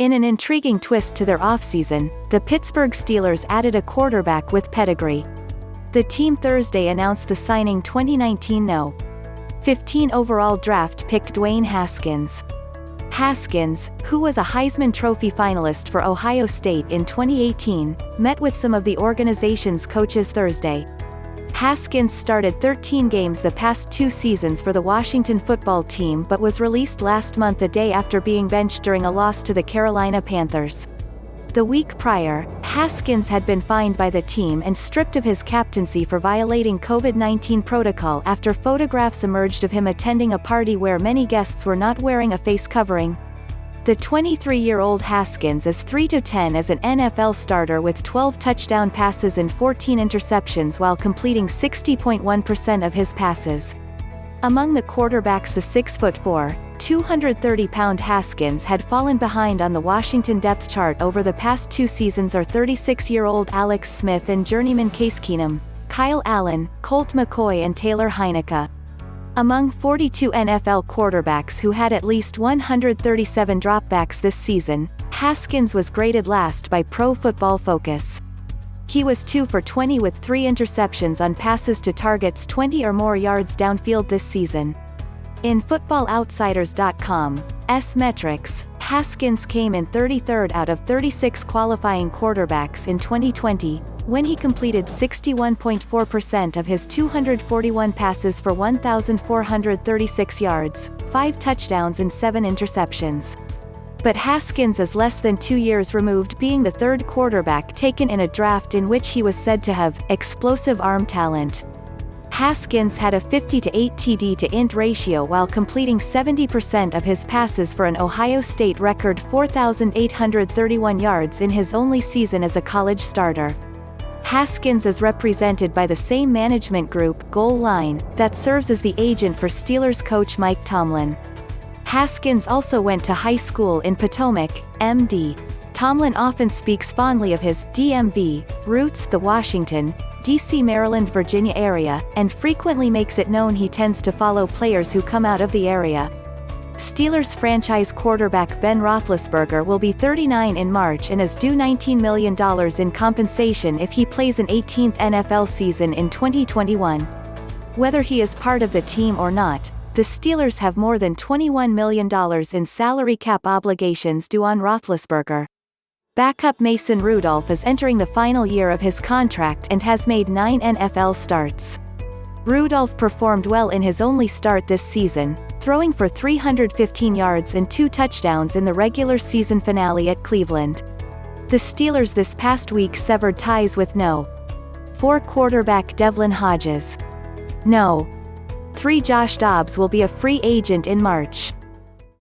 In an intriguing twist to their offseason, the Pittsburgh Steelers added a quarterback with pedigree. The team Thursday announced the signing 2019 No. 15 overall draft pick Dwayne Haskins. Haskins, who was a Heisman Trophy finalist for Ohio State in 2018, met with some of the organization's coaches Thursday. Haskins started 13 games the past 2 seasons for the Washington football team but was released last month a day after being benched during a loss to the Carolina Panthers. The week prior, Haskins had been fined by the team and stripped of his captaincy for violating COVID-19 protocol after photographs emerged of him attending a party where many guests were not wearing a face covering. The 23-year-old Haskins is 3-10 as an NFL starter with 12 touchdown passes and 14 interceptions while completing 60.1% of his passes. Among the quarterbacks, the 6'4", 230-pound Haskins had fallen behind on the Washington depth chart over the past 2 seasons are 36-year-old Alex Smith and journeyman Case Keenum, Kyle Allen, Colt McCoy and Taylor Heinicke. Among 42 NFL quarterbacks who had at least 137 dropbacks this season, Haskins was graded last by Pro Football Focus. He was 2 for 20 with 3 interceptions on passes to targets 20 or more yards downfield this season. In FootballOutsiders.com's metrics, Haskins came in 33rd out of 36 qualifying quarterbacks in 2020, when he completed 61.4% of his 241 passes for 1,436 yards, 5 touchdowns and 7 interceptions. But Haskins is less than 2 years removed being the 3rd quarterback taken in a draft in which he was said to have explosive arm talent. Haskins had a 50-8 TD-to-INT ratio while completing 70% of his passes for an Ohio State record 4,831 yards in his only season as a college starter. Haskins is represented by the same management group, Goal Line, that serves as the agent for Steelers coach Mike Tomlin. Haskins also went to high school in Potomac, MD. Tomlin often speaks fondly of his DMV roots, the Washington, D.C., Maryland, Virginia area, and frequently makes it known he tends to follow players who come out of the area. Steelers franchise quarterback Ben Roethlisberger will be 39 in March and is due $19 million in compensation if he plays an 18th NFL season in 2021. Whether he is part of the team or not, the Steelers have more than $21 million in salary cap obligations due on Roethlisberger. Backup Mason Rudolph is entering the final year of his contract and has made 9 NFL starts. Rudolph performed well in his only start this season, throwing for 315 yards and 2 touchdowns in the regular season finale at Cleveland. The Steelers this past week severed ties with No. 4 quarterback Devlin Hodges. No. 3 Josh Dobbs will be a free agent in March.